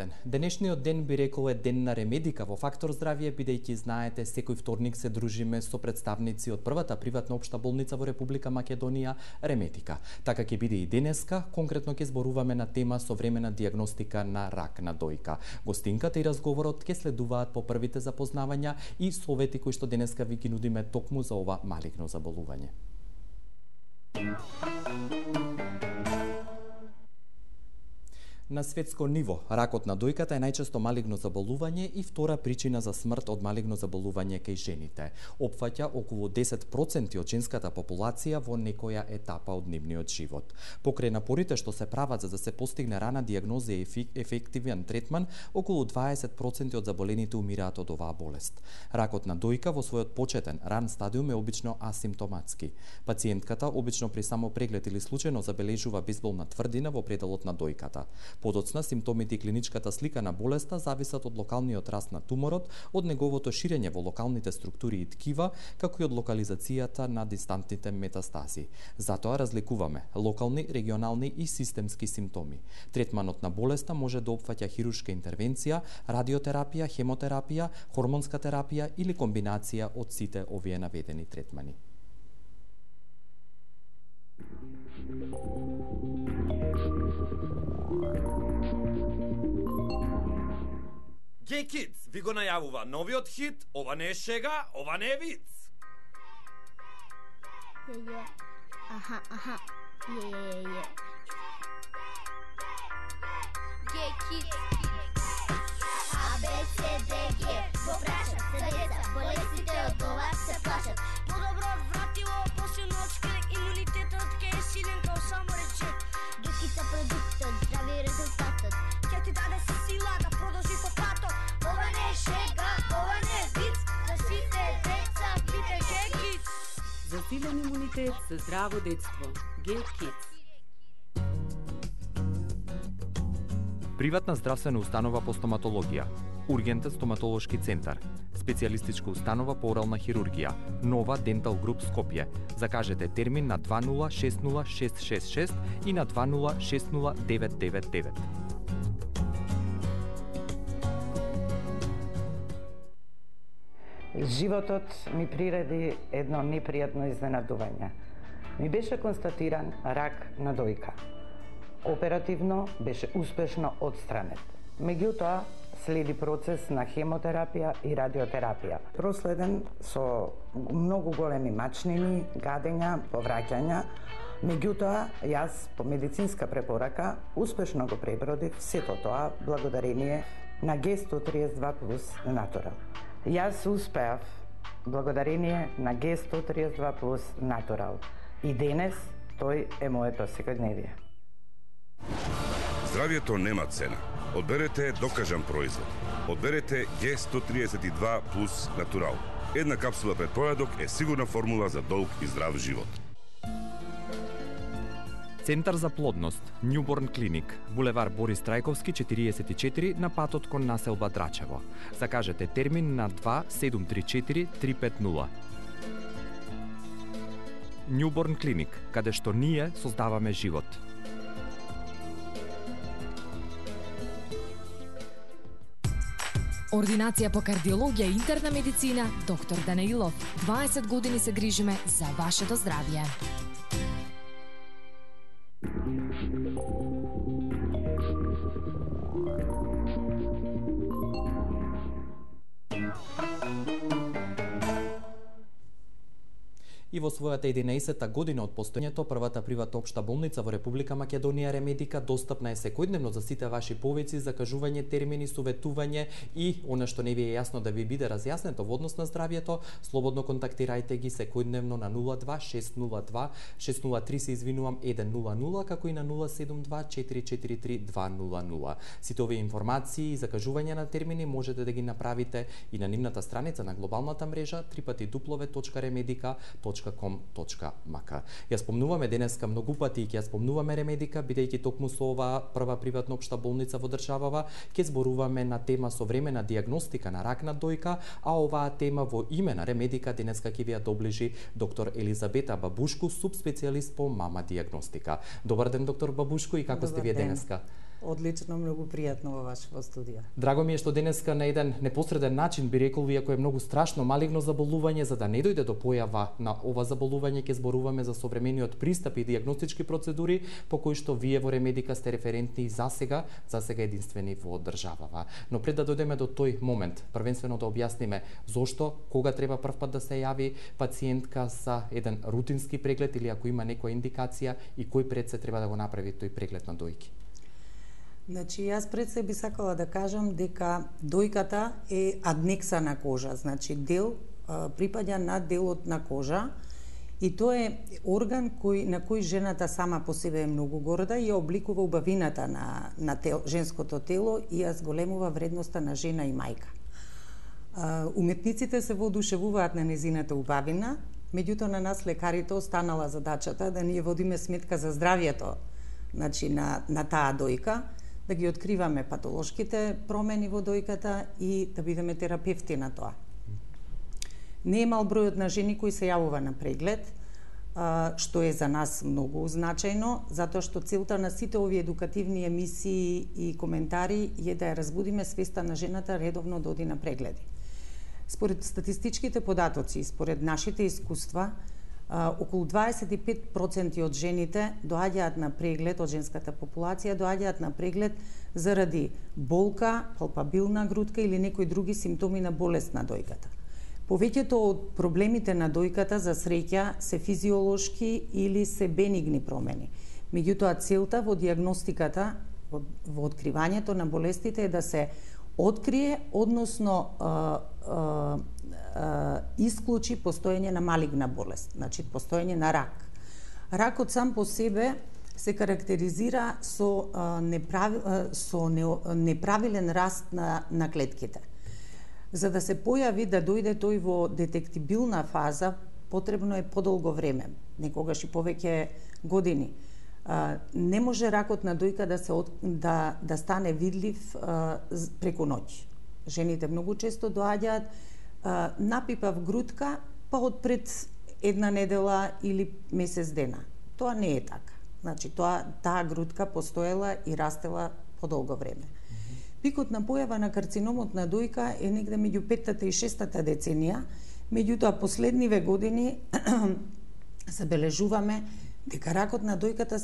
ден. Денешниот ден би рекол е ден на ремедика во Фактор здравје, бидејќи знаете секој вторник се дружиме со представници од првата приватна општа болница во Република Македонија, Ремедика. Така ќе биде и денеска, конкретно ќе зборуваме на тема современа дијагностика на рак на дојка. Гостинката и разговорот ќе следуваат по првите запознавања и совети кои што денеска ви ги нудиме токму за ова малигно заболување. На светско ниво, ракот на дојката е најчесто малигно заболување и втора причина за смрт од малигно заболување кај жените. Опфаќа околу 10% од женската популација во некоја етапа од нивниот живот. Покрај напорите што се прават за да се постигне рана дијагноза и ефективен третман, околу 20% од заболените умираат од оваа болест. Ракот на дојка во својот почетен ран стадиум е обично асимптоматски. Пациентката обично при само преглед или случајно забележува безболна тврдина во пределот на дојката. Подоцна, симптомите и клиничката слика на болеста зависат од локалниот раст на туморот, од неговото ширење во локалните структури и ткива, како и од локализацијата на дистантните метастази. Затоа разликуваме локални, регионални и системски симптоми. Третманот на болеста може да опфаќа хируршка интервенција, радиотерапија, хемотерапија, хормонска терапија или комбинација од сите овие наведени третмани. Gay Kids ви го најавува новиот хит, ова не е шега, ова не е виц. Аха. Gay Kids. A, B, C, D, G. Попрашат се деца, болестите од ова се плашат. Подобро вратило, посилно од шкрек, имунитетот ке е силен као само речек. Докица продуктот, здрави резултатот. Ќе ти даде сила да продолжи по патот. Ова не е шега, ова не е виц. За сите деца, пите Gay Kids. За силен имунитет, за здраво детство. Gay Kids. Приватна здравствена установа по стоматологија, ургентен стоматолошки центар, специјалистичка установа по орална хирургија, Нова Дентал Груп Скопје. Закажете термин на 20606666 и на 20609999. Животот ми приреди едно непријатно изненадување. Ми беше констатиран рак на дојка. Оперативно беше успешно отстранет. Меѓутоа, следи процес на хемотерапија и радиотерапија. Проследен со многу големи мачнини, гадења, повраќања. Меѓутоа, јас по медицинска препорака успешно го пребродив сето тоа благодарение на G132 плюс Natural. Јас успеав благодарение на G132 плюс Natural. И денес тој е моето секојдневие. Здравјето нема цена. Одберете докажан производ. Одберете G132 плюс Natural. Една капсула пред појадок е сигурна формула за долг и здрав живот. Центар за плодност, Newborn Clinic, булевар Борис Трајковски 44 на патот кон населба Драчево. Закажете термин на 2734 350. Newborn Clinic, каде што ние создаваме живот. Ординација по кардиологија и интерна медицина, доктор Данаилов. 20 години се грижиме за вашето здравје. И во својата 11-та година од постојањето, првата приватна општа болница во Република Македонија, Ремедика, достапна е секојдневно за сите ваши повици, закажување, термини, советување и она што не ви е јасно да ви биде разјаснето во однос на здравјето, слободно контактирајте ги секојдневно на 02-602-603 се извинувам 100, како и на 072-443-200. Сите овие информации и закажување на термини можете да ги направите и на нивната страница на глобалната мрежа www.remedica.com. Ја спомнуваме денеска многу пати и ќе ја спомнуваме Ремедика, бидејќи токму со оваа прва приватна општа болница во државава ќе зборуваме на тема современа дијагностика на рак на дојка, а оваа тема во име на Ремедика денеска ќе ви ја доближи доктор Елизабета Бабушко, субспецијалист по мама дијагностика. Добар ден, доктор Бабушко, и како сте вие денеска? Одлично, многу пријатно во вашето студио. Драго ми е што денеска на еден непосреден начин би рекол, иако е многу страшно малигно заболување, за да не дојде до појава на ова заболување, ќе зборуваме за современиот пристап и дијагностички процедури по кои што вие во Ремедика сте референтни и засега единствени во државава. Но пред да дојдеме до тој момент, првенствено да објасниме зошто, кога треба првпат да се јави пациентка за еден рутински преглед или ако има некоја индикација и кој пред се треба да го направи тој преглед на дојки. Значи, јас пред се би сакала да кажам дека дојката е аднекса на кожа, значи припаѓа на делот на кожа и тоа е орган на кој жената сама по себе е многу горда и ја обликува убавината на женското тело и ја зголемува вредноста на жена и мајка. Уметниците се воодушевуваат на незината убавина, меѓутоа на нас лекарите останала задачата да ние водиме сметка за здравјето, значи на таа дојка, да ги откриваме патолошките промени во дојката и да бидеме терапевти на тоа. Не е мал бројот на жени кои се јавува на преглед, што е за нас многу значајно, затоа што целта на сите овие едукативни емисии и коментари е да ја разбудиме свеста на жената редовно да оди на прегледи. Според статистичките податоци, според нашите искуства, околу 25% од жените доаѓаат на преглед, од женската популација доаѓаат на преглед заради болка, палпабилна грудка или некои други симптоми на болест на дојката. Повеќето од проблемите на дојката за среќа се физиолошки или се бенигни промени. Меѓутоа целта во дијагностиката, во откривањето на болестите е да се открие, односно исклучи постоење на малигна болест, значи постоење на рак. Ракот сам по себе се карактеризира со неправилен раст на клетките. За да се појави, да дојде тој во детектибилна фаза, потребно е подолго време, некогаш и повеќе години. Не може ракот на дојка да стане видлив преку ноќ. Жените многу често доаѓаат, напипав грудка, па одпред една недела или месец дена. Тоа не е така. Значи, таа грудка постоела и растела подолго време. Пикот на појава на карциномот на дојка е негде меѓу 5-та и 6-та деценија, меѓутоа последниве години забележуваме дека ракот на дојката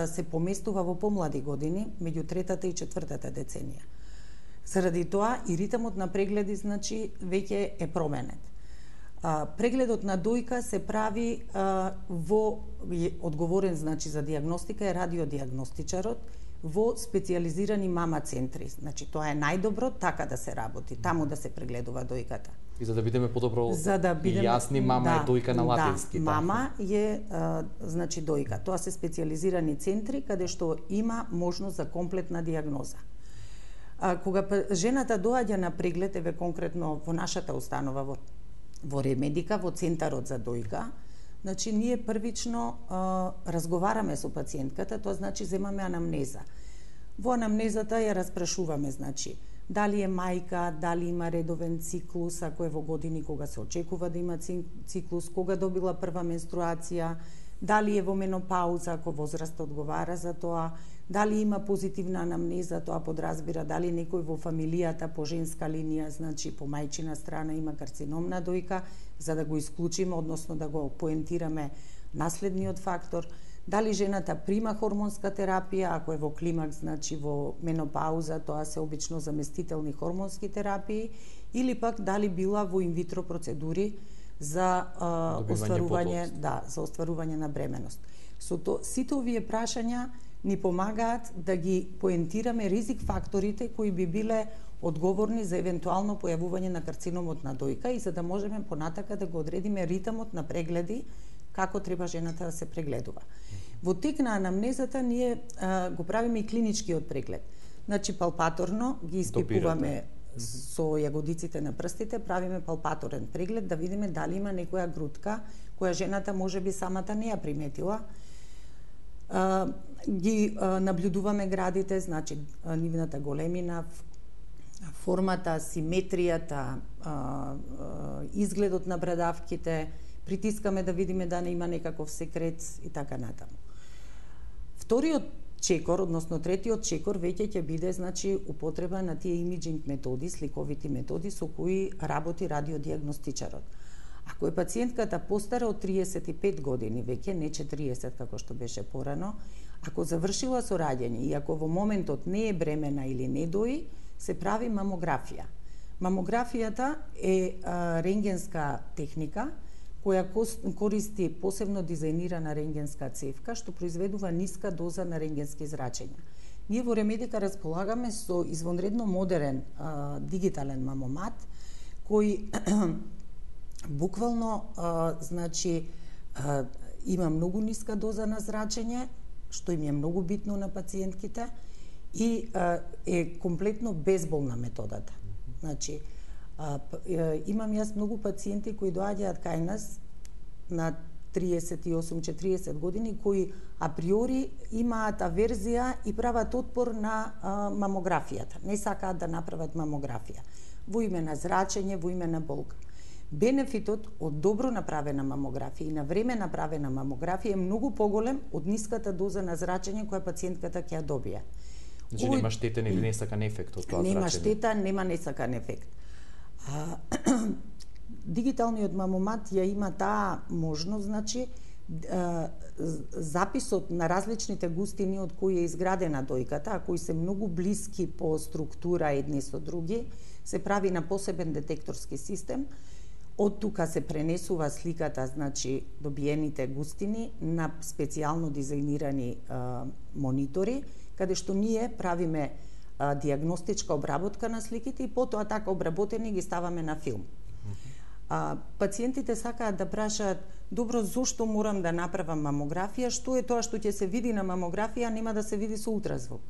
се поместува во помлади години, меѓу 3-та и 4-та деценија. Заради тоа и ритмот на прегледи, значи, веќе е променет. Прегледот на дојка се прави одговорен, значи, за дијагностика е радиодијагностичарот во специјализирани мама центри. Значи, тоа е најдобро така да се работи, таму да се прегледува дојката. И за да бидеме подобро и јасни, мама е дојка на латински. Да, мама е, значи, дојка. Тоа се специјализирани центри каде што има можност за комплетна дијагноза. Кога жената доаѓа на преглед, еве конкретно во нашата установа во Ремедика, во Центарот за дојка, значи ние првично разговараме со пациентката, тоа значи земаме анамнеза. Во анамнезата ја распрашуваме, значи, дали е мајка, дали има редовен циклус, ако е во години кога се очекува да има циклус, кога добила прва менструација, дали е во менопауза, ако возраста одговара за тоа, дали има позитивна анамнеза, тоа подразбира дали некој во фамилијата по женска линија, значи по мајчина страна има карцином на дојка, за да го исклучиме, односно да го поентираме наследниот фактор, дали жената прима хормонска терапија, ако е во климакс, значи во менопауза, тоа се обично заместителни хормонски терапии, или пак дали била во инвитро процедури за остварување на бременост. Сите овие прашања ни помагаат да ги поентираме ризик факторите кои би биле одговорни за евентуално појавување на карциномот на дојка и за да можеме понатака да го одредиме ритмот на прегледи како треба жената да се прегледува. Во тек на анамнезата ние го правиме и клиничкиот преглед. Значи палпаторно ги испипуваме со јагодиците на прстите, правиме палпаторен преглед да видиме дали има некоја грудка која жената можеби самата не ја приметила. Ги наблюдуваме градите, значи нивната големина, формата, симетријата, изгледот на брадавките, притискаме да видиме да не има некаков секрет и така натаму. Вториот чекор, односно третиот чекор веќе ќе биде значи употреба на тие имиджинг методи, сликовити методи со кои работи радиодиагностичарот. Ако е пациентката постара од 35 години, веќе не 40 како што беше порано, ако завршила со раѓање и ако во моментот не е бремена или не дои, се прави мамографија. Мамографијата е рентгенска техника која користи посебно дизајнирана рентгенска цевка што произведува ниска доза на рентгенски зрачења. Ние во Ремедика располагаме со извонредно модерен дигитален мамомат кој буквално значи има многу ниска доза на зрачење, што им е многу битно на пациентките и е комплетно безболна методата. Значи имам јас многу пациенти кои доаѓаат кај нас на 38-40 години кои априори имаат аверзија и прават отпор на мамографијата. Не сакаат да направат мамографија во име на зрачење, во име на болка. Бенефитот од добро направена мамографија и на време направена мамографија е многу поголем од ниската доза на зрачење која пациентката ќе ја добие. Значи нема штетен или несакан ефект од тоа зрачење? Нема штета, нема несакан ефект. Дигиталниот мамомат ја има таа можност, значи записот на различните густини од кои е изградена дојката, а кои се многу блиски по структура едни со други, се прави на посебен детекторски систем. Од тука се пренесува сликата, значи добиените густини на специјално дизајнирани монитори, каде што ние правиме диагностичка обработка на сликите и потоа така обработени ги ставаме на филм. Пациентите сакаат да прашаат, добро, зошто морам да направам мамографија, што е тоа што ќе се види на мамографија, нема да се види со ултразвук.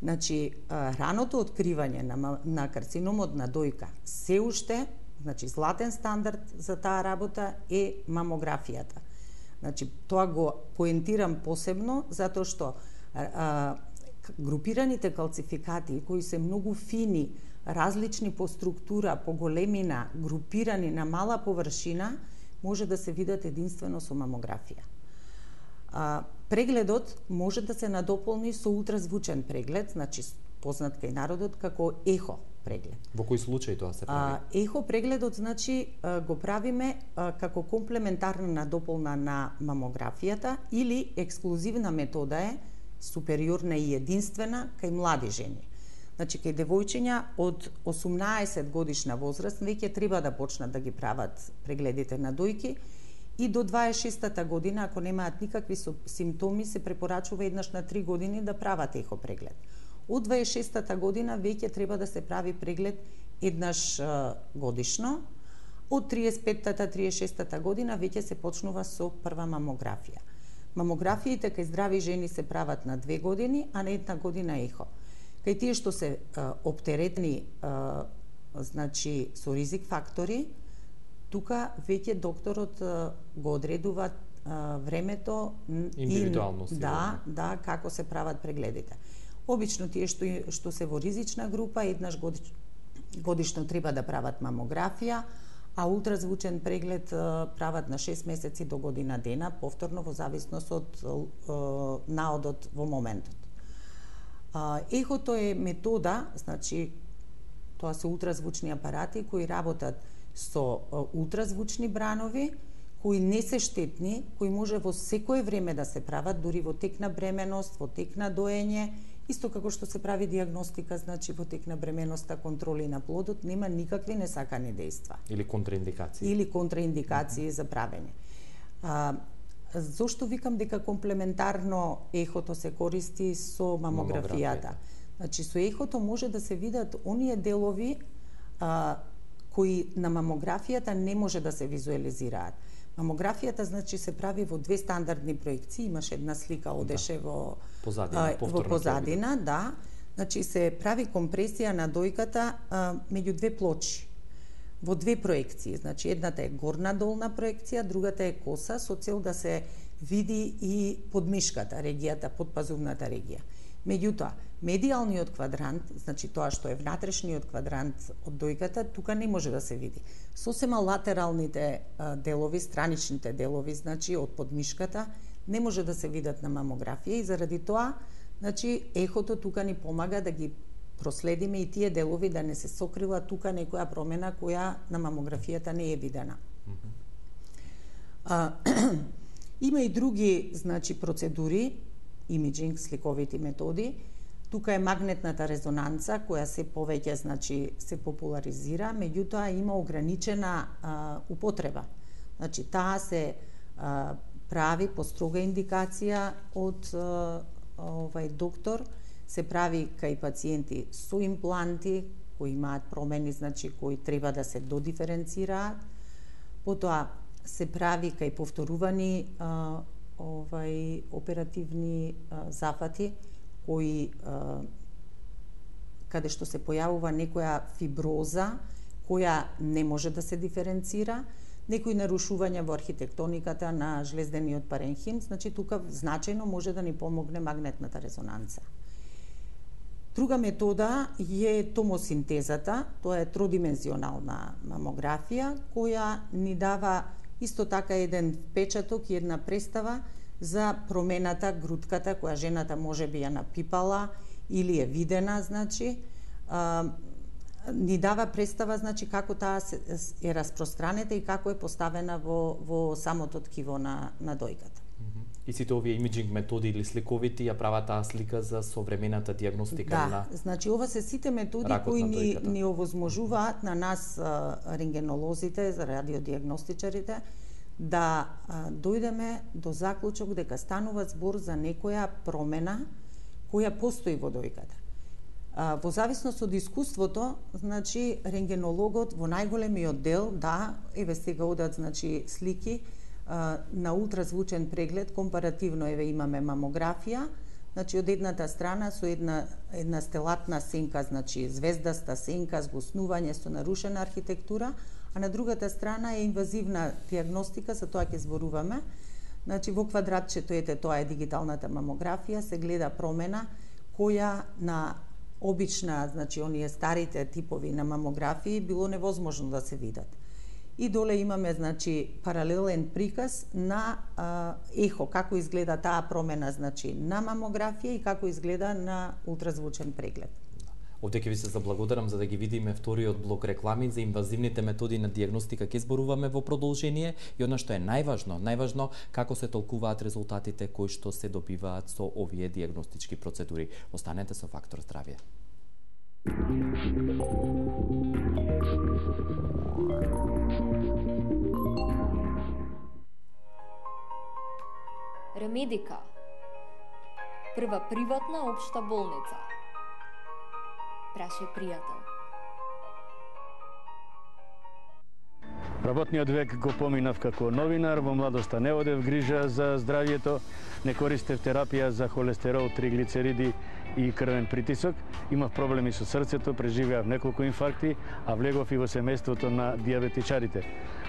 Значи, раното откривање на карциномот на дојка се уште, значи златен стандард за таа работа е мамографијата. Значи, тоа го поентирам посебно, затоа што групираните калцификати кои се многу фини, различни по структура, по големина, групирани на мала површина, може да се видат единствено со мамографија. Прегледот може да се надополни со ултразвучен преглед, значи познат кај народот како ехо преглед. Во кој случај тоа се прави? Ехо прегледот, значи, го правиме како комплементарна надополна на мамографијата или ексклузивна метода е супериорна и единствена кај млади жени. Значи, кај девојчиња од 18 годишна возраст веќе треба да почнат да ги прават прегледите на дојки и до 26-та година, ако немаат никакви симптоми, се препорачува еднаш на 3 години да прават ехо преглед. Од 26-та година веќе треба да се прави преглед еднаш годишно. Од 35-та, 36-та година веќе се почнува со прва мамографија. Мамографиите кај здрави жени се прават на 2 години, а на 1 година ехо. Кај тие што се оптеретни, значи со ризик фактори, тука веќе докторот го одредува времето индивидуално, да, како се прават прегледите. Обично тие што се во ризична група еднаш годишно треба да прават мамографија, а ултразвучен преглед прават на 6 месеци до година дена, повторно во зависност од наодот во моментот. Ехото е метода, значи тоа се ултразвучни апарати кои работат со ултразвучни бранови, кои не се штетни, кои може во секое време да се прават, дури во тек на бременост, во тек на доење, исто како што се прави диагностика, значи во тек на бременоста, контроли на плодот, нема никакви несакани дејства. Или контраиндикации. Или контраиндикации за правење. Зошто викам дека комплементарно ехото се користи со мамографијата? Значи, со ехото може да се видат оние делови кои на мамографијата не може да се визуализираат. Мамографијата, значи, се прави во 2 стандардни проекции, имаш една слика, одеше во позадина, да. Значи, се прави компресија на дојката меѓу 2 плочи, во 2 проекции. Значи, едната е горна-долна проекција, другата е коса, со цел да се види и подмишката, регијата, подпазувната регија. Меѓутоа, медијалниот квадрант, значи тоа што е внатрешниот квадрант од дојката, тука не може да се види. Сосема латералните делови, страничните делови, значи од подмишката, не може да се видат на мамографија и заради тоа, Значи, ехото тука ни помага да ги проследиме и тие делови да не се сокрила тука некоја промена која на мамографијата не е видена. Има и други, значи, процедури, имиджинг, сликовити методи. Тука е магнетната резонанца која се повеќе, значи, се популаризира, меѓутоа има ограничена употреба. Значи, таа се прави по строга индикација од доктор, се прави кај пациенти со импланти кои имаат промени, значи кои треба да се додиференцираат. Потоа се прави кај повторувани оперативни зафати кои каде што се појавува некоја фиброза која не може да се диференцира, некои нарушувања во архитектониката на жлездениот паренхим, значи тука значајно може да ни помогне магнетната резонанца. Друга метода е томосинтезата, тоа е тродимензионална мамографија која ни дава исто така еден впечаток и една представа за промената грудката која жената може би ја напипала или е видена, значи ни дава представа, значи, како таа е распространета и како е поставена во самото ткиво на дојката. И сите овие имиджинг методи или сликовити ја прават таа слика за современата диагностика на значи ова се сите методи кои ни овозможуваат на нас рентгенолозите, радиодиагностичарите, да дојдеме до заклучок дека станува збор за некоја промена која постои во дојката. Во зависност од искуството, значи, рентгенологот во најголемиот дел, еве сега одат, значи, слики на ултразвучен преглед, компаративно, еве имаме мамографија, значи, од едната страна со една стелатна сенка, значи, звездаста сенка, згуснување со нарушена архитектура, а на другата страна е инвазивна диагностика, за тоа ќе зборуваме. Значи, во квадратчето, ете, тоа е дигиталната мамографија, се гледа промена која на обична, значи, оние старите типови на мамографии било невозможно да се видат. И доле имаме, значи, паралелен приказ на ехо, како изгледа таа промена, значи, на мамографија и како изгледа на ултразвучен преглед. Овде ќе ви се заблагодарам за да ги видиме вториот блок реклами за инвазивните методи на диагностика. Ќе зборуваме во продолжение и она што е најважно како се толкуваат резултатите кои што се добиваат со овие диагностички процедури. Останете со Фактор здравје. Ремедика. Прва приватна општа болница. Праше пријател. Работниот век го поминав како новинар, во младоста не одев грижа за здравјето, не користев терапија за холестерол, триглицериди и крвен притисок, имав проблеми со срцето, преживеав неколку инфаркти, а влегов и во семејството на диабетичарите.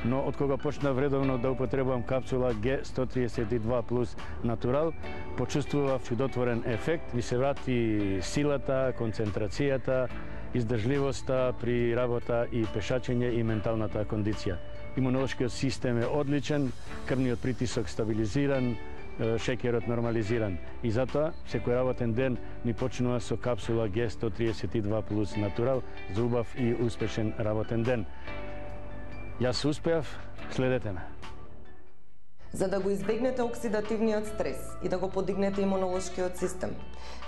Но од кога почнав редовно да употребувам капсула G132+ Natural, почувствував чудотворен ефект, ми се врати силата, концентрацијата, издржливоста при работа и пешачење и менталната кондиција. Имунолошкиот систем е одличен, крвниот притисок стабилизиран, шеќерот нормализиран. И затоа, секој работен ден ми почнува со капсула G132+ Natural за убав и успешен работен ден. Јас успеав, следете ме. За да го избегнете оксидативниот стрес и да го подигнете имунолошкиот систем,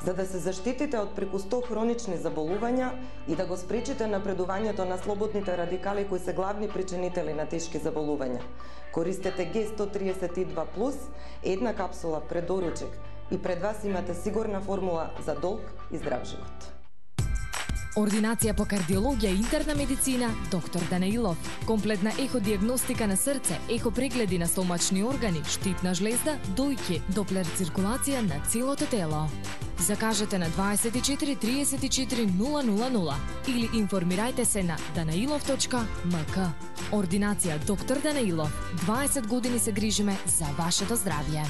за да се заштитите од преку 100 хронични заболувања и да го спречите напредувањето на слободните радикали кои се главни причинители на тешки заболувања, користете G132+, една капсула пред доручек и пред вас имате сигурна формула за долг и здрав живот. Ординација по кардиологија и интерна медицина, доктор Данаилов. Комплетна еходиагностика на срце, ехопрегледи на стомачни органи, штитна жлезда, дојки, доплер циркулација на целото тело. Закажете на 24 34 000 или информирајте се на danailov.mk. Ординација доктор Данаилов. 20 години се грижиме за вашето здравје.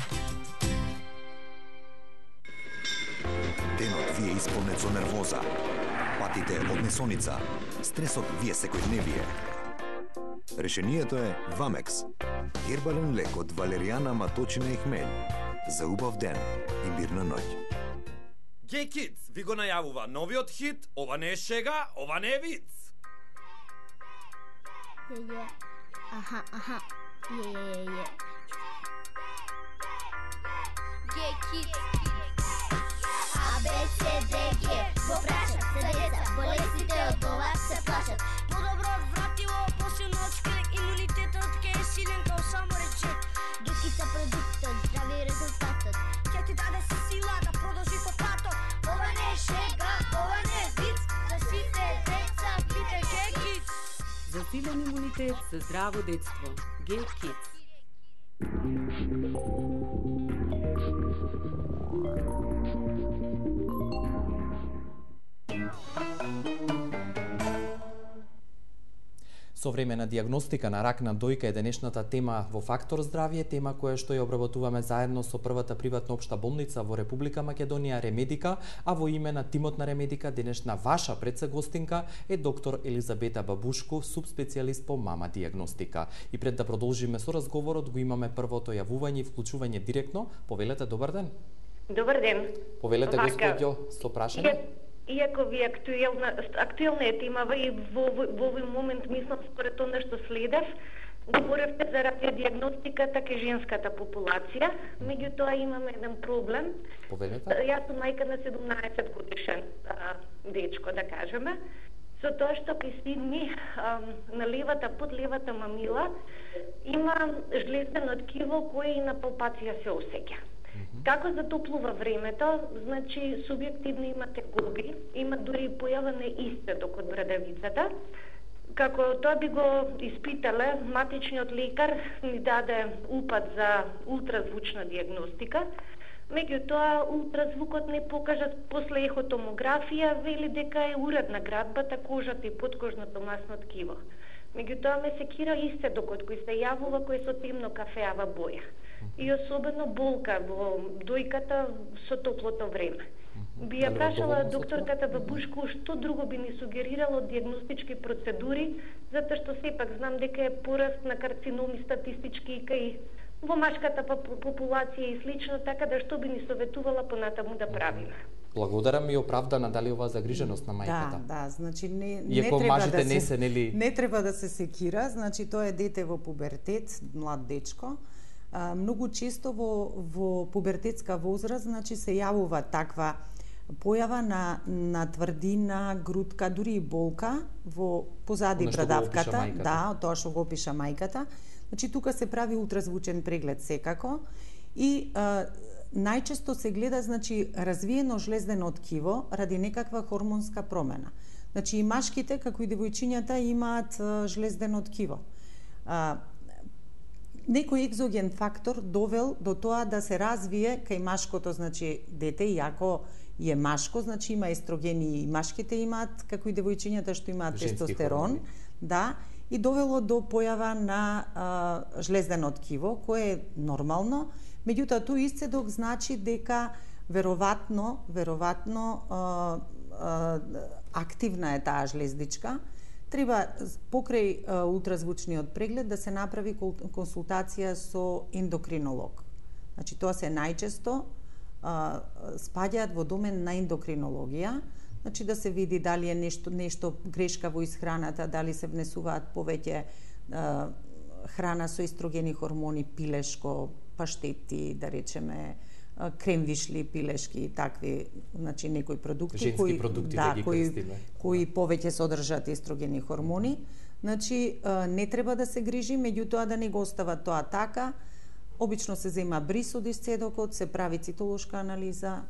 Денот ви е исполнет со нервоза. Патите од несоница, стресот ви е секојдневие. Решението е Вамекс, хербален лек од валеријана, маточина и хмелј, за убав ден и мирна ноќ. Gay Kids ви го најавува новиот хит, ова не е шега, ова не е виц. Аха. Gay Kids. ABCDG. Го прашат се деца, болестите од ова се плашат. Подобро вратило, после ночка, имунитетот ке е силен као само речет. Докица продуктот, здрави резултатот. Ке ти даде сила да продолжи по патот. Ова не е шега, ова не е виц. За сите деца, пите Gay Kids. За силен имунитет, за здраво детство. Gay Kids. Современа диагностика на рак на дојка е денешната тема во Фактор здравје, тема која што ја обработуваме заедно со првата приватна општа болница во Република Македонија, Ремедика, а во име на тимот на Ремедика денешна ваша предсегостинка е доктор Елизабета Бабушко, субспецијалист по мама диагностика. И пред да продолжиме со разговорот, го имаме првото јавување и вклучување директно. Повелете, добар ден. Добар ден. Повелете, господјо, со прашање. Иако ви актуелна е темава и во овој момент мислам според тоа што следев, говоревте за радиодиагностиката кај женската популација, меѓутоа имаме еден проблем. Повелете. Јас сум мајка на 17 годишен дечко, да кажеме, со тоа што при Сидни на левата, под левата мамила има жлездено ткиво кое и на палпација се осеќа. Како затоплува времето, значи субјективно имате губи, има дури појава на истедок од брадавицата. Како тоа би го испитале, матичниот лекар ми даде упат за ултразвучна диагностика, меѓутоа ултразвукот не покажа после ехотомографија, вели дека е уредна градбата, кожата и подкожното масно ткиво. Меѓутоа ме секира истедокот кој се јавува, кој со темно кафеава боја. И особено болка во дојката со топлото време. Би ја прашала докторката Бабушко што друго би ни сугерирало диагностички процедури, затоа што сепак знам дека е пораст на карциноми статистички и кај во машката популација и слично, така да што би ни советувала понатаму да правиме. Благодарам и оправдана дали ова загриженост на мајката. Да, значи не треба да се секира, значи тоа е дете во пубертет, млад дечко. Многу често во пубертетска возраст, значи се јавува таква појава на тврдина, грудка, дури и болка во позади брадавката, тоа што го опиша мајката. Значи тука се прави ултразвучен преглед секако и најчесто се гледа, значи, развиено жлездено ткиво ради некаква хормонска промена. Значи и машките како и девојчињата имаат жлездено ткиво. Некој екзоген фактор довел до тоа да се развие кај машкото, значи дете, иако е машко, значи има естрогени и машките имаат, како и девојчињата што имаат тестостерон, да, и довело до појава на жлездено ткиво, кое е нормално, меѓутоа тој истедок значи дека веројатно активна е таа жлездичка. Треба покрај ултразвучниот преглед да се направи консултација со ендокринолог. Значи тоа се најчесто спаѓаат во домен на ендокринологија, значи да се види дали е нешто грешка во исхраната, дали се внесуваат повеќе храна со естрогени хормони, пилешко, паштети, да речеме, кремвишли, пилешки и такви, значи некои продукти кои повеќе содржат естрогени хормони. Значи не треба да се грижи, меѓутоа да не го остава тоа така. Обично се зема бриз од истедокот, се прави цитолошка анализа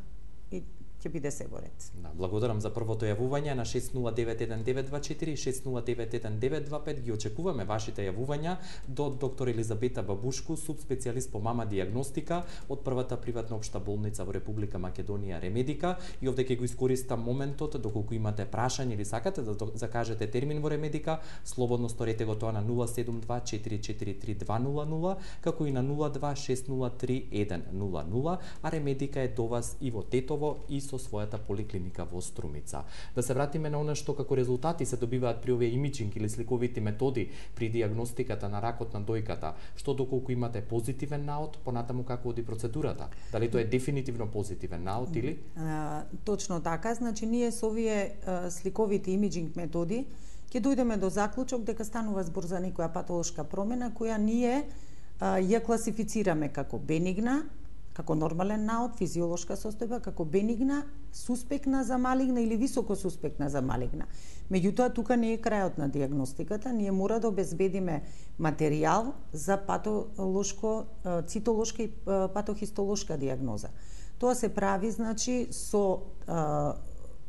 и ќе биде се во ред. Да, благодарам за првото јавување на 6091924 6091925. Ги очекуваме вашите јавувања до доктор Елизабета Бабушко, субспецијалист по мама диагностика од првата приватна општа болница во Република Македонија, Ремедика. И овде ќе го искористам моментот, доколку имате прашање или сакате да закажете термин во Ремедика, слободно сторете го тоа на 072-443-200, како и на 02603-100, а Ремедика е до вас и во Тетово и со со својата поликлиника во Струмица. Да се вратиме на она што како резултати се добиваат при овие имиджинг или сликовити методи при диагностиката на ракот на дојката. Што доколку имате позитивен наод, понатаму како оди процедурата? Дали тоа е дефинитивно позитивен наод или? Точно така, значи ние со овие сликовити имиджинг методи ќе дојдеме до заклучок дека станува збор за некоја патолошка промена која ние ја класифицираме како бенигна, како нормален наод, физиолошка состојба, како бенигна, суспектна за малигна или високо суспектна за малигна. Меѓутоа, тука не е крајот на диагностиката, ние мора да обезбедиме материјал за патолошко, цитолошка и патохистолошка диагноза. Тоа се прави, значи, со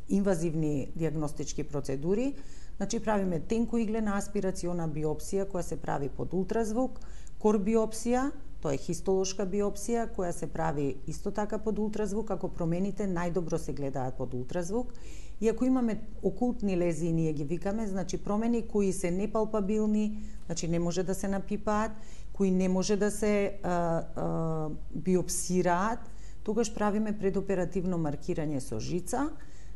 инвазивни диагностички процедури, значи правиме тенкоиглена аспирациона биопсија која се прави под ултразвук, кор биопсија, тоа е хистолошка биопсија која се прави исто така под ултразвук, ако промените најдобро се гледаат под ултразвук. И ако имаме окултни лезии, ние ги викаме, значи промени кои се непалпабилни, значи не може да се напипаат, кои не може да се биопсираат, тогаш правиме предоперативно маркирање со жица,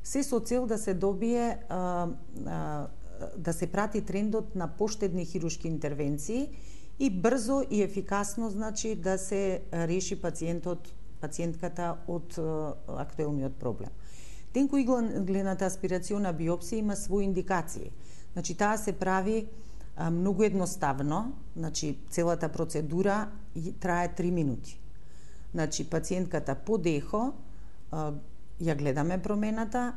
се со цел да се добие да се прати трендот на поштедни хируршки интервенции и брзо и ефикасно, значи, да се реши пациентката од актуелниот проблем. Тенкоиглената аспирациона биопсија има своји индикации. Значи, таа се прави многу едноставно, значи, целата процедура трае 3 минути. Значи, пациентката под ехо, ја гледаме промената,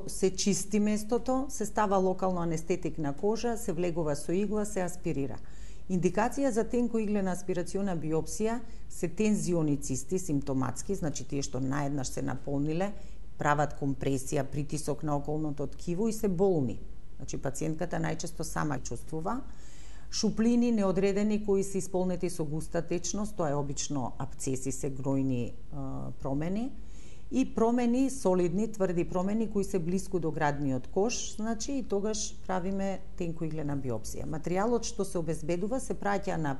се чисти местото, се става локално анестетик на кожа, се влегува со игла, се аспирира. Индикација за тенкоиглена аспирациона биопсија се тензиони цисти, симптоматски, значи тие што наеднаш се наполниле, прават компресија, притисок на околното ткиво и се болни. Значи пациентката најчесто сама чувствува. Шуплини неодредени кои се исполнети со густа течност, тоа е обично абцеси, се гнојни промени, и промени, солидни, тврди промени кои се блиску до градниот кош, значи и тогаш правиме тенкоиглена биопсија. Материјалот што се обезбедува се праќа на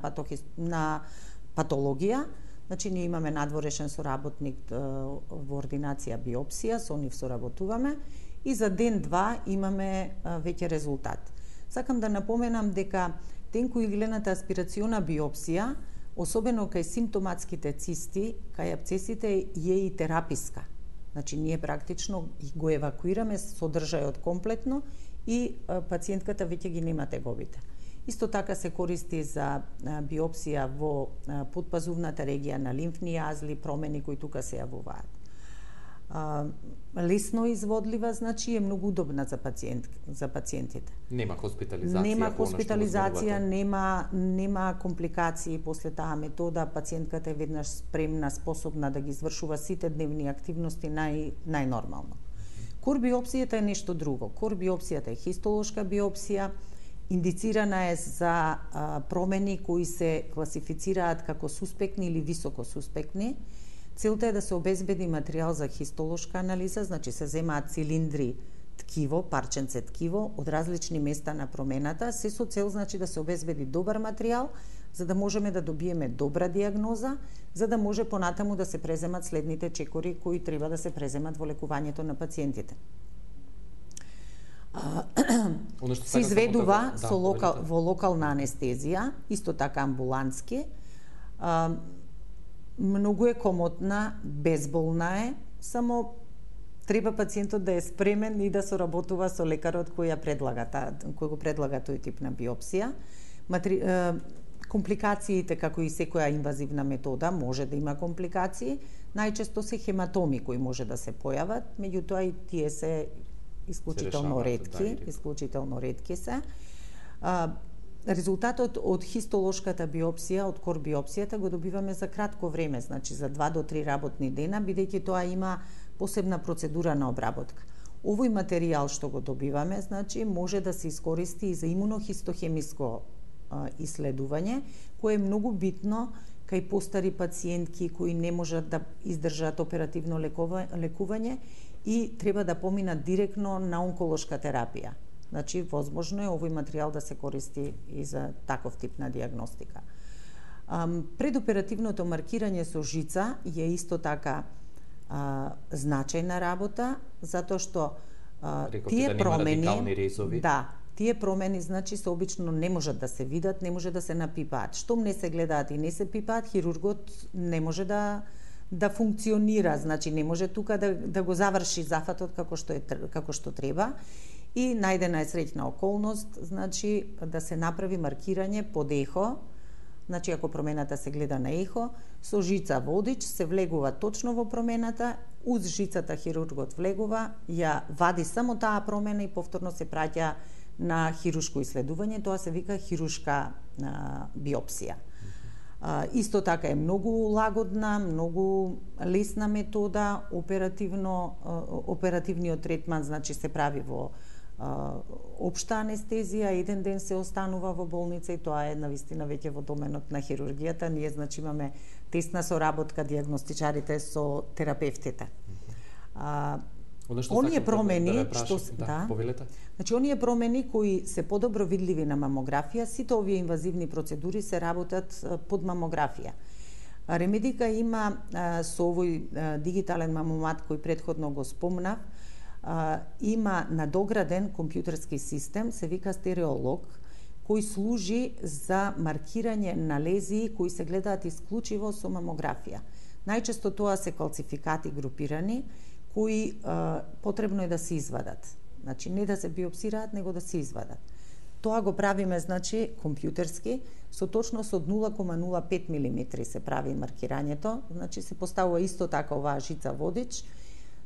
патологија, значи ние имаме надворешен соработник во ординација биопсија, со нив соработуваме и за ден-два имаме веќе резултат. Сакам да напоменам дека тенкоиглената аспирациона биопсија, особено кај симптоматските цисти, кај абцесите е и тераписка. Значи, ние практично го евакуираме содржајот комплетно и пациентката веќе ги нема тегобите. Исто така се користи за биопсија во подпазувната регија на лимфни јазли, промени кои тука се јавуваат. Лесно изводлива, значи е многу удобна за пациентите. Нема хоспитализација. Нема хоспитализација, нема компликации после таа метода. Пациентката е веднаш спремна, способна да ги извршува сите дневни активности најнормално. Кор биопсијата е нешто друго. Кор биопсијата е хистолошка биопсија, индицирана е за промени кои се класифицираат како суспектни или високо суспектни. Целта е да се обезбеди материјал за хистолошка анализа, значи се земаат цилиндри ткиво, парченце ткиво од различни места на промената, се со цел, значи, да се обезбеди добар материјал, за да можеме да добиеме добра диагноза, за да може понатаму да се преземат следните чекори кои треба да се преземат во лекувањето на пациентите. Се изведува во локална анестезија, исто така амбулантски. Многу е комотна, безболна е, само треба пациентот да е спремен и да соработува со лекарот кој го предлага тој тип на биопсија. Компликациите, како и секоја инвазивна метода, може да има компликации. Најчесто се хематоми кои може да се појават, меѓутоа и тие се исклучително ретки се. Резултатот од хистолошката биопсија, од кор биопсијата, го добиваме за кратко време, значи за 2 до 3 работни дена, бидејќи тоа има посебна процедура на обработка. Овој материјал што го добиваме, значи, може да се искористи и за имунохистохемиско исследување, кое е многу битно кај постари пациентки кои не можат да издржат оперативно лекување и треба да поминат директно на онколошка терапија. Значи, возможно е овој материјал да се користи и за таков тип на диагностика. Предоперативното маркирање со жица е исто така значајна работа, затоа што тие промени, тие промени значи се обично не можат да се видат, не може да се напипаат. Штом не се гледаат и не се пипаат, хирургот не може да функционира, значи не може тука да го заврши зафатот како што треба. И најдена е среќна околност, значи да се направи маркирање под ехо. Значи ако промената се гледа на ехо, со жица водич се влегува точно во промената, уз жицата хирургот влегува, ја вади само таа промена и повторно се праќа на хирушко исследување, тоа се вика хирушка биопсија. Исто така е многу лагодна, многу лесна метода, оперативниот третман значи се прави во општа анестезија, еден ден се останува во болница и тоа е навистина веќе во доменот на хирургијата. Ние значи имаме тесна соработка дијагностичарите со терапевтите. Оние промени значи оние промени кои се подобро видливи на мамографија, сите овие инвазивни процедури се работат под мамографија. Ремедика има со овој дигитален мамомат кој претходно го спомнав, има надограден компјутерски систем, се вика стереолог, кој служи за маркирање на лезии кои се гледаат исклучиво со мамографија. Најчесто тоа се калцификати групирани, кои потребно е да се извадат. Значи не да се биопсираат, него да се извадат. Тоа го правиме значи компјутерски, со точност од 0,05 мм се прави маркирањето, значи се поставува исто така оваа жица водич,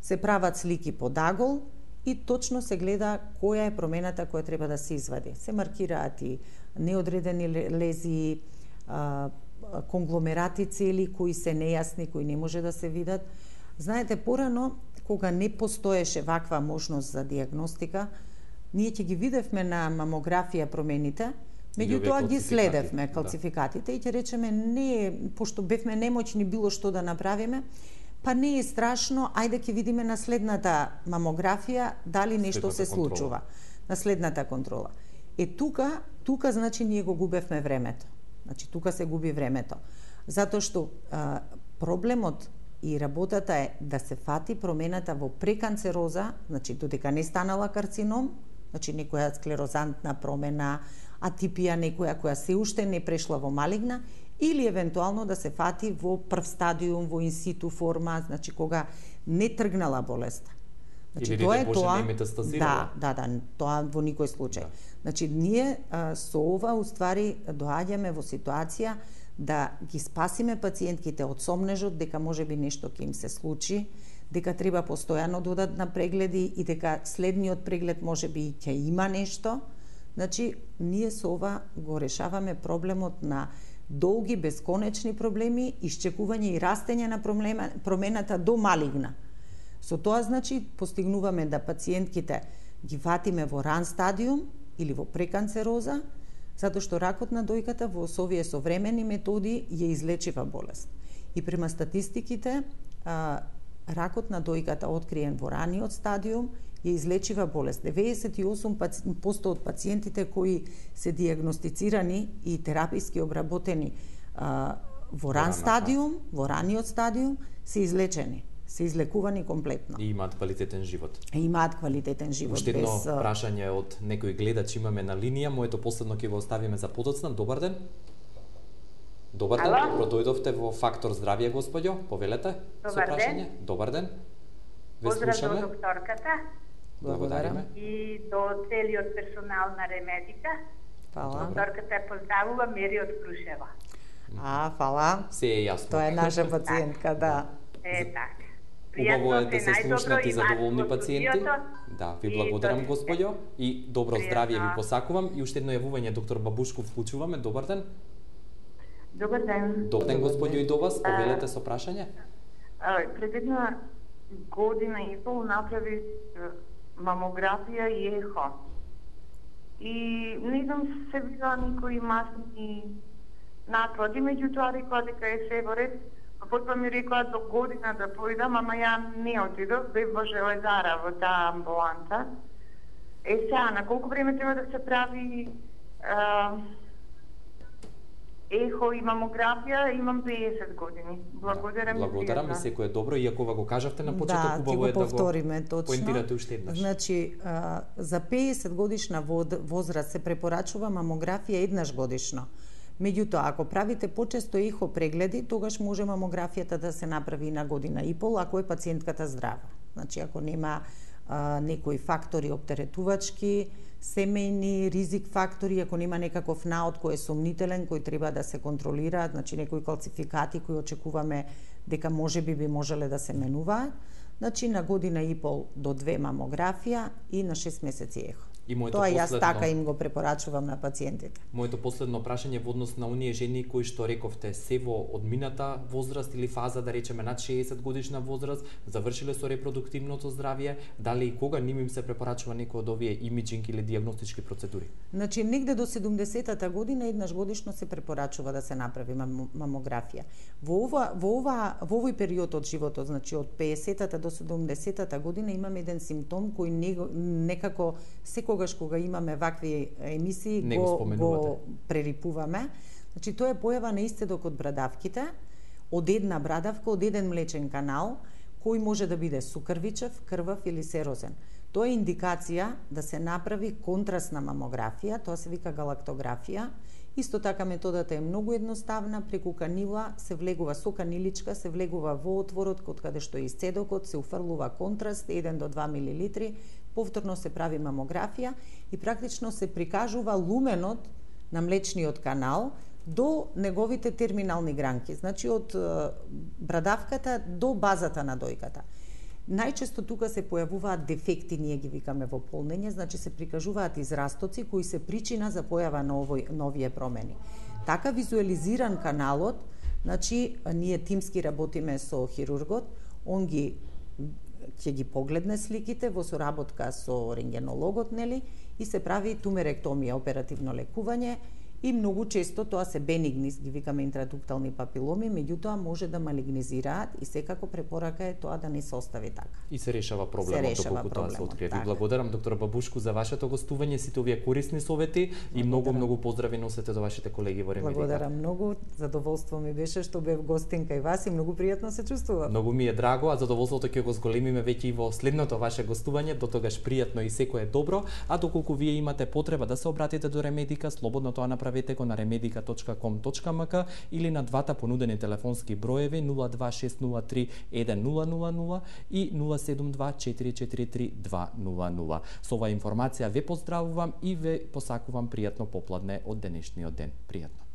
се прават слики под агол и точно се гледа која е промената која треба да се извади. Се маркираат и неодредени лезии, конгломерати цели кои се нејасни, кои не може да се видат. Знаете, порано, кога не постоеше ваква можност за диагностика, ние ќе ги видевме на мамографија промените, меѓутоа ги следевме калцификатите и ќе речеме не, пошто бевме немоćни било што да направиме, па не е страшно, ајде ќе видиме на следната мамографија дали нешто се случува. На следната контрола. Тука значи ние го губевме времето. Значи тука се губи времето. Затоа што проблемот и работата е да се фати промената во преканцероза, значи додека не станала карцином, значи некоја склерозантна промена, атипија некоја која се уште не прешла во малигна, или евентуално да се фати во прв стадиум, во инситу форма, значи кога не тргнала болеста. Значи, или тоа е тоа. Не метастазирала. Да, тоа во никој случај. Значи ние со ова уствари доаѓаме во ситуација да ги спасиме пациентките од сомнежот дека можеби нешто ќе им се случи, дека треба постојано да одат на прегледи и дека следниот преглед можеби ќе има нешто. Значи ние со ова го решаваме проблемот на долги бесконечни проблеми, исчекување и растење на промената до малигна. Со тоа значи постигнуваме да пациентките ги ватиме во ран стадиум или во преканцероза, затоа што ракот на дојката во овие современи методи ја излечива болест. И према статистиките, ракот на дојката откриен во раниот стадиум ја излечива болест. 98% од пациентите кои се диагностицирани и тераписки обработени во ран стадиум, во раниот стадиум, се излечени, се излекувани комплетно. И имаат квалитетен живот. Имаат квалитетен живот. Уште едно прашање од некој гледач имаме на линија, моето последно ќе го оставиме за подоцна. Добар ден. Добар ден, добро дојдовте во Фактор здравје, господјо. Повелете со прашање. Добар ден. Поздрав до докторката. Благодариме. И до целиот персонал на Ремедика. Фала. Докторката е поздравува Мери од Крушева. Фала. Се е јасно. Тоа е наша пациентка, да. Така. Убаво е да се слушнати задоволни пациенти. Да, ви благодарам, господјо, и добро здравје ви посакувам. И уште едно јавување, доктор Бабушков, вклучуваме. Добар ден. Добар ден. Добар ден, господјо, и до вас. Повелете со прашање. Пред една година и пол направи мамографија и ехо. И не знам се видела никои масни наклади, меѓутоа рекла дека е се во ред. Потоа ми рекла до година да појдам, ама ја не отидов, бев во Железара, во таа амбуланта. Сега, на колку време треба да се прави ехо и мамографија имам 50 години. Благодарам. Благодарам и секој е добро, иако го кажавте на почеток, убаво е да го поентирате уште еднаш. Значи, за 50 годишна возраст се препорачува мамографија еднаш годишно. Меѓутоа, ако правите почесто ехо прегледи, тогаш може мамографијата да се направи на година и пол, ако е пациентката здрава. Значи, ако нема некои фактори оптеретувачки, семејни, ризик фактори, ако нема некаков наод кој е сомнителен, кој треба да се контролира, значи некои калцификати кои очекуваме дека можеби би можеле да се менуваат, значи на година и пол до 2 мамографија и на 6 месеци ехо. Тоа јас така им го препорачувам на пациентите. Моето последно прашање во однос на оние жени кои што рековте се во одмината возраст или фаза, да речеме над 60 годишна возраст, завршиле со репродуктивното здравје, дали и кога ним им се препорачува некој од овие имиџинг или дијагностички процедури? Значи негде до 70-та година еднаш годишно се препорачува да се направи мамографија. Во овој период од животот, значи од 50-та до 70-та година имаме еден симптом кој некако секогаш кога имаме вакви емисии го прерипуваме. Значи тоа е појава на истедок од брадавките, од една брадавка, од еден млечен канал, кој може да биде сукрвичев, крвав или серозен. Тоа е индикација да се направи контрастна мамографија, тоа се вика галактографија. Исто така методата е многу едноставна, преку канила се влегува со каниличка, се влегува во отворот од каде што е истедокот, се уфрлува контраст 1 до 2 мл, повторно се прави мамографија и практично се прикажува луменот на млечниот канал до неговите терминални гранки, значи од брадавката до базата на дојката. Најчесто тука се појавуваат дефекти, ние ги викаме во полнење, значи се прикажуваат израстоци кои се причина за појава на овие промени. Така визуализиран каналот, значи ние тимски работиме со хирургот, он ќе ги погледне сликите во соработка со рентгенологот, нели, и се прави тумеректомија, оперативно лекување. И многу често тоа се бенигни, ги викаме интрадуктални папиломи, меѓутоа може да малигнизираат и секако препорака е тоа да не се остави така. И се решава проблемот доколку тоа се открие. Ви благодарам, доктор Бабушку, за вашето гостување, сите овие корисни совети и многу поздрави носете до вашите колеги во Ремедика. Благодарам многу, задоволство ми беше што бев гостин кај вас и многу пријатно се чувствувам. Многу ми е драго, а задоволството ќе го зголемиме веќе и во следното ваше гостување. До тогаш пријатно и секое добро, а доколку вие имате потреба да се обратите до Ремедика, слободно тоа направете го на remedica.com.mk или на двата понудени телефонски броеви 026031000 и 072443200. Со оваа информација ве поздравувам и ве посакувам пријатно попладне од денешниот ден. Пријатно.